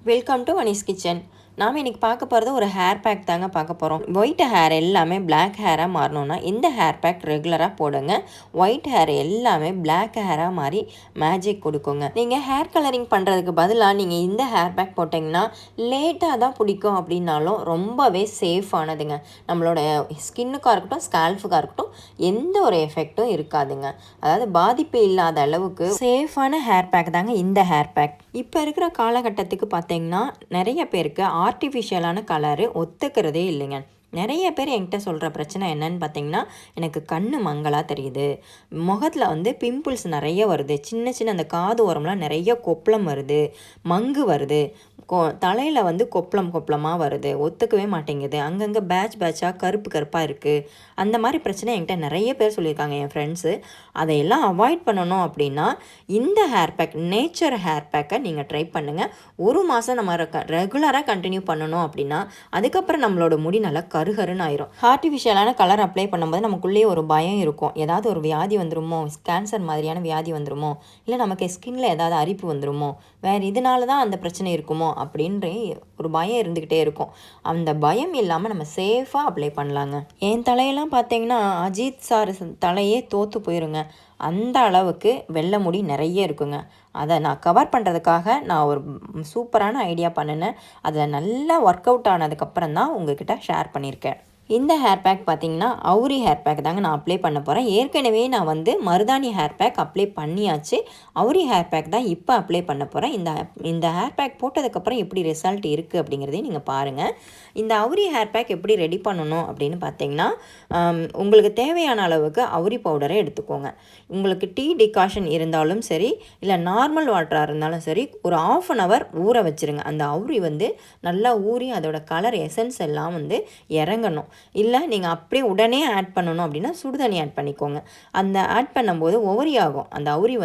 Welcome to Vani's kitchen. நாம் இன்றைக்கி பார்க்க போகிறது ஒரு ஹேர் பேக் தாங்க பார்க்க போகிறோம். ஒயிட் ஹேர் எல்லாமே பிளாக் ஹேராக மாறணுன்னா இந்த ஹேர் பேக் ரெகுலராக போடுங்க. ஒயிட் ஹேர் எல்லாமே பிளாக் ஹேராக மாறி மேஜிக் கொடுக்குங்க. நீங்கள் ஹேர் கலரிங் பண்ணுறதுக்கு பதிலாக நீங்கள் இந்த ஹேர் பேக் போட்டிங்கன்னா லேட்டாக தான் பிடிக்கும் அப்படின்னாலும் ரொம்பவே சேஃபானதுங்க. நம்மளோட ஸ்கின்னுக்காக இருக்கட்டும் ஸ்கால்ஃபுக்காக இருக்கட்டும் எந்த ஒரு எஃபெக்டும் இருக்காதுங்க. அதாவது பாதிப்பு இல்லாத அளவுக்கு சேஃபான ஹேர் பேக் தாங்க இந்த ஹேர் பேக். இப்போ இருக்கிற காலகட்டத்துக்கு பார்த்தீங்கன்னா நிறைய பேருக்கு ஆர்டிஃபிஷியலான கலரு ஒத்துக்கிறதே இல்லைங்க. நிறைய பேர் என்கிட்ட சொல்கிற பிரச்சனை என்னன்னு பார்த்தீங்கன்னா, எனக்கு கண் மங்கலாக தெரியுது, முகத்தில் பிம்பிள்ஸ் நிறைய வருது, சின்ன சின்ன அந்த காது ஓரம்லாம் நிறைய கொப்பளம் வருது, மங்கு வருது, தலையில் கொப்பளமாக வருது, ஒத்துக்கவே மாட்டேங்குது, அங்கங்கே பேட்சாக கருப்பு கருப்பாக இருக்குது. அந்த மாதிரி பிரச்சனை என்கிட்ட நிறைய பேர் சொல்லியிருக்காங்க என் ஃப்ரெண்ட்ஸு. அதையெல்லாம் அவாய்ட் பண்ணணும் அப்படின்னா இந்த ஹேர் பேக், நேச்சர் ஹேர் பேக்கை நீங்கள் ட்ரை பண்ணுங்கள். ஒரு மாதம் நம்ம ரெகுலராக கண்டினியூ பண்ணணும் அப்படின்னா அதுக்கப்புறம் நம்மளோட முடி நல்லா கருகருன்னு ஆயிரும். ஆர்டிஃபிஷியலான கலர் அப்ளை பண்ணும்போது நமக்குள்ளேயே ஒரு பயம் இருக்கும். ஏதாவது ஒரு வியாதி வந்துருமோ, கேன்சர் மாதிரியான வியாதி வந்துருமோ, இல்லை நமக்கு ஸ்கின்ல ஏதாவது அரிப்பு வந்துருமோ, வேறு இதனால தான் அந்த பிரச்சனை இருக்குமோ அப்படின்ற ஒரு பயம் இருந்துக்கிட்டே இருக்கும். அந்த பயம் இல்லாமல் நம்ம சேஃபாக அப்ளை பண்ணலாங்க. என் தலையெல்லாம் பார்த்தீங்கன்னா அஜித் சார் தலையே தோற்று போயிருங்க. அந்த அளவுக்கு வெள்ளை முடி நிறைய இருக்குங்க. அதை நான் கவர் பண்ணுறதுக்காக நான் ஒரு சூப்பரான ஐடியா பண்ணினேன். அதில் நல்லா ஒர்க் அவுட் ஆனதுக்கப்புறம் தான் உங்ககிட்ட ஷேர் பண்ணியிருக்கேன். இந்த ஹேர் பேக் பார்த்திங்கன்னா அவுரி ஹேர் பேக் தாங்க நான் அப்ளை பண்ண போகிறேன். ஏற்கனவே நான் மருதாணி ஹேர் பேக் அப்ளை பண்ணியாச்சு. அவுரி ஹேர் பேக் தான் இப்போ அப்ளை பண்ண போகிறேன். இந்த ஹேர் பேக் போட்டதுக்கப்புறம் எப்படி ரிசல்ட் இருக்குது அப்படிங்கிறதையும் நீங்கள் பாருங்கள். இந்த அவுரி ஹேர் பேக் எப்படி ரெடி பண்ணணும் அப்படின்னு பார்த்தீங்கன்னா, உங்களுக்கு தேவையான அளவுக்கு அவுரி பவுடரை எடுத்துக்கோங்க. உங்களுக்கு டீ டிகாஷன் இருந்தாலும் சரி, இல்லை நார்மல் வாட்டராக இருந்தாலும் சரி, ஒரு 1/2 hour ஊற வச்சுருங்க. அந்த அவுரி நல்லா ஊறி அதோட கலர் எசன்ஸ் எல்லாம் இறங்கணும். இல்லை நீங்கள் அப்படியே உடனே ஆட் பண்ணணும் அப்படின்னா சுடுதண்ணி ஆட் பண்ணிக்கோங்க. அந்த ஆட் பண்ணும்போது ஒவரி ஆகும். அந்த அவுரி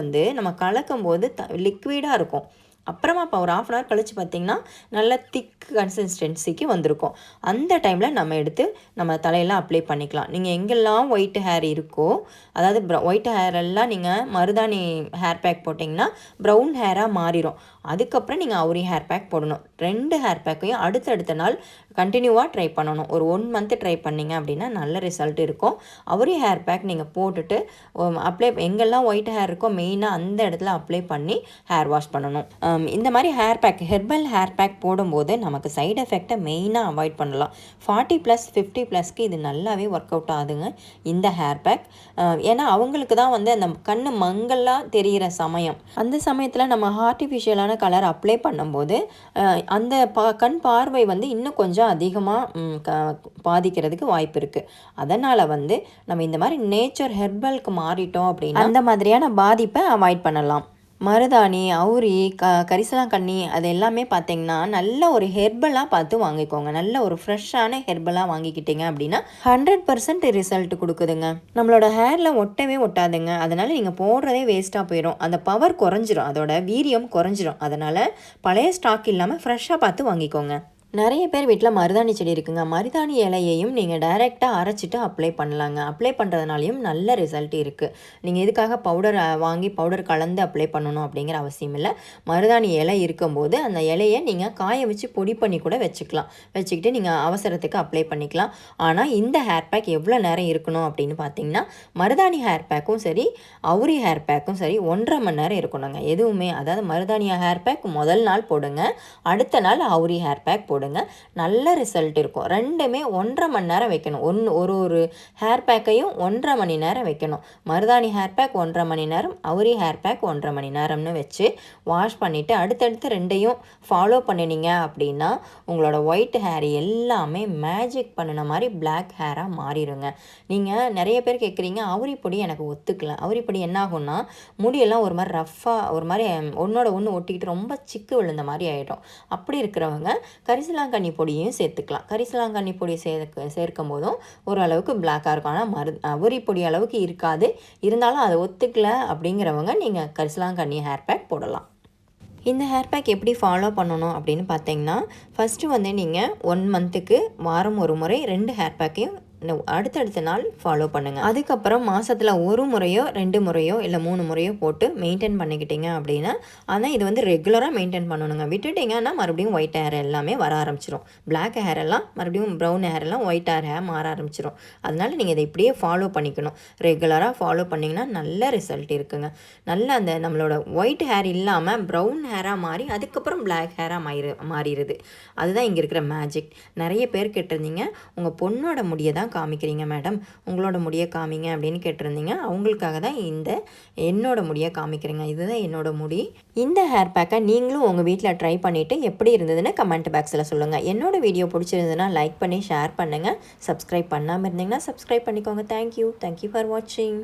நம்ம கலக்கும் போது லிக்விடாக இருக்கும். அப்புறமா இப்போ ஒரு 1/2 hour கழித்து பார்த்திங்கன்னா நல்ல திக் கன்சிஸ்டன்சிக்கு வந்திருக்கும். அந்த டைமில் நம்ம எடுத்து நம்ம தலையெல்லாம் அப்ளை பண்ணிக்கலாம். நீங்கள் எங்கெல்லாம் ஒயிட் ஹேர் இருக்கோ, அதாவது ஒயிட் ஹேர் எல்லாம் நீங்கள் மருதாணி ஹேர் பேக் போட்டிங்கன்னா ப்ரௌன் ஹேராக மாறிடும். அதுக்கப்புறம் நீங்கள் அவுரி ஹேர் பேக் போடணும். 2 ஹேர் பேக்கையும் அடுத்தடுத்த நாள் கண்டினியூவாக ட்ரை பண்ணணும். ஒரு 1 month ட்ரை பண்ணிங்க அப்படின்னா நல்ல ரிசல்ட் இருக்கும். அவுரி ஹேர் பேக் நீங்கள் போட்டுட்டு அப்ளை எங்கெல்லாம் ஒயிட் ஹேர் இருக்கோ மெயினாக அந்த இடத்துல அப்ளை பண்ணி ஹேர் வாஷ் பண்ணணும். இந்த மாதிரி hair pack, herbal hair pack போடும்போது நமக்கு சைடு எஃபெக்டை மெயினாக அவாய்ட் பண்ணலாம். 40+ 50+க்கு இது நல்லாவே ஒர்க் அவுட் ஆகுதுங்க இந்த ஹேர் பேக். ஏன்னா அவங்களுக்கு தான் அந்த கண் மங்கலாக தெரிகிற சமயம். அந்த சமயத்தில் நம்ம ஆர்டிஃபிஷியலான கலர் அப்ளை பண்ணும்போது அந்த கண் பார்வை இன்னும் கொஞ்சம் அதிகமாக பாதிக்கிறதுக்கு வாய்ப்பு இருக்குது. அதனால் நம்ம இந்த மாதிரி நேச்சர் ஹெர்பலுக்கு மாறிட்டோம் அப்படின்னா அந்த மாதிரியான பாதிப்பை அவாய்ட் பண்ணலாம். மருதாணி, அவுரி, கரிசலாங்கண்ணி அது எல்லாமே பார்த்திங்கன்னா நல்ல ஒரு ஹெர்பலாக பார்த்து வாங்கிக்கோங்க. நல்ல ஒரு ஃப்ரெஷ்ஷான ஹெர்பலாக வாங்கிக்கிட்டிங்க அப்படின்னா 100% ரிசல்ட் கொடுக்குதுங்க. நம்மளோட ஹேரில் ஒட்டவே ஒட்டாதுங்க. அதனால் நீங்கள் போடுறதே வேஸ்ட்டாக போயிடும். அந்த பவர் குறைஞ்சிரும், அதோட வீரியம் குறைஞ்சிரும். அதனால் பழைய ஸ்டாக் இல்லாமல் ஃப்ரெஷ்ஷாக பார்த்து வாங்கிக்கோங்க. நிறைய பேர் வீட்டில் மருதாணி செடி இருக்குங்க. மருதாணி இலையையும் நீங்கள் டைரெக்டாக அரைச்சிட்டு அப்ளை பண்ணலாங்க. அப்ளை பண்ணுறதுனாலையும் நல்ல ரிசல்ட் இருக்குது. நீங்கள் எதுக்காக பவுடர் வாங்கி பவுடர் கலந்து அப்ளை பண்ணணும் அப்படிங்கிற அவசியம் இல்லை. மருதாணி இலை இருக்கும்போது அந்த இலையை நீங்கள் காய வச்சு பொடி பண்ணி கூட வச்சுக்கிட்டு நீங்கள் அவசரத்துக்கு அப்ளை பண்ணிக்கலாம். ஆனால் இந்த ஹேர் பேக் எவ்வளோ நேரம் இருக்கணும் அப்படின்னு பார்த்தீங்கன்னா, மருதாணி ஹேர் பேக்கும் சரி அவுரி ஹேர் பேக்கும் சரி 1.5 மணி நேரம் இருக்கணுங்க. எதுவுமே, அதாவது மருதாணி ஹேர் பேக் முதல் நாள் போடுங்க, அடுத்த நாள் அவுரி ஹேர் பேக் போடுங்க. நல்ல ரிசல்ட் இருக்கும். ரெண்டுமே 1.5 மணி நேரம் வைக்கணும். ஒரு ஹேர் பேக்கையும் 1.5 மணி நேரம் வைக்கணும். மருதாணி ஹேர் பேக் 1.5 மணி நேரம், அவுரி ஹேர் பேக் 1.5 மணி நேரம்னு வச்சு வாஷ் பண்ணிவிட்டு அடுத்தடுத்து 2ஐயும் ஃபாலோ பண்ணினீங்க அப்படின்னா உங்களோட ஒயிட் ஹேர் எல்லாமே மேஜிக் பண்ணின மாதிரி பிளாக் ஹேராக மாறிடுங்க. நீங்கள் நிறைய பேர் கேட்குறீங்க, அவுரி பொடி எனக்கு ஒத்துக்கல. அவுரி பொடி என்ன ஆகும்னா முடியெல்லாம் ஒரு மாதிரி ரஃப்பாக, ஒரு மாதிரி ஒன்றோட ஒன்று ஒட்டிக்கிட்டு ரொம்ப சிக்கு விழுந்த மாதிரி ஆகிடும். அப்படி இருக்கிறவங்க கரிசலாங்கண்ணி பொடியும் சேர்த்துக்கலாம். கரிசலாங்கண்ணி பொடி சேர்க்கும் போதும் ஓரளவுக்கு பிளாக்காக இருக்கும். ஆனால் அவுரி பொடி அளவுக்கு இருக்காது. இருந்தாலும் அதை ஒத்துக்கல அப்படிங்கிறவங்க நீங்கள் கரிசலாங்கண்ணி ஹேர் பேக் போடலாம். இந்த ஹேர் பேக் எப்படி ஃபாலோ பண்ணணும் அப்படின்னு பார்த்தீங்கன்னா, ஃபஸ்ட்டு நீங்கள் 1 monthக்கு வாரம் ஒரு முறை 2 ஹேர் பேக்கையும் அடுத்தடுத்த நாள் ஃபாலோ பண்ணுங்கள். அதுக்கப்புறம் மாதத்தில் 1 முறையோ 2 முறையோ இல்லை 3 முறையோ போட்டு மெயின்டைன் பண்ணிக்கிட்டீங்க அப்படின்னா, ஆனால் இது வந்து ரெகுலராக மெயின்டைன் பண்ணணுங்க. விட்டுட்டிங்கன்னா மறுபடியும் ஒயிட் ஹேர் எல்லாமே வர ஆரம்பிச்சிடும். பிளாக் ஹேர் எல்லாம் மறுபடியும் ப்ரௌன் ஹேர் எல்லாம் ஒயிட் ஹேர் மாற ஆரம்பிச்சிடும். அதனால நீங்கள் இதை இப்படியே ஃபாலோ பண்ணிக்கணும். ரெகுலராக ஃபாலோ பண்ணிங்கன்னா நல்ல ரிசல்ட் இருக்குங்க. நல்ல அந்த நம்மளோட ஒயிட் ஹேர் இல்லாமல் ப்ரௌன் ஹேராக மாறி அதுக்கப்புறம் பிளாக் ஹேராக மாறிடுது. அதுதான் இங்கே இருக்கிற மேஜிக். நிறைய பேர் கேட்டிருந்தீங்க, உங்கள் பொண்ணோட முடியை தான் காமிக்கிறீங்க மேடம், உங்களோட முடியை காமிங்க அப்படின்னு கேட்டிருந்தீங்க. அவங்களுக்காக தான் என்னோட முடியை காமிக்கிறேங்க. இதுதான் என்னோட முடி. இந்த ஹேர் பேக்கை நீங்களும் உங்கள் வீட்டில் ட்ரை பண்ணிவிட்டு எப்படி இருந்ததுன்னு கமெண்ட் பாக்ஸில் சொல்லுங்கள். என்னோட வீடியோ பிடிச்சிருந்ததுன்னா லைக் பண்ணி ஷேர் பண்ணுங்கள். சப்ஸ்கிரைப் பண்ணாமல் இருந்தீங்கன்னா சப்ஸ்கிரைப் பண்ணிக்கோங்க. தேங்க்யூ ஃபார் வாட்சிங்.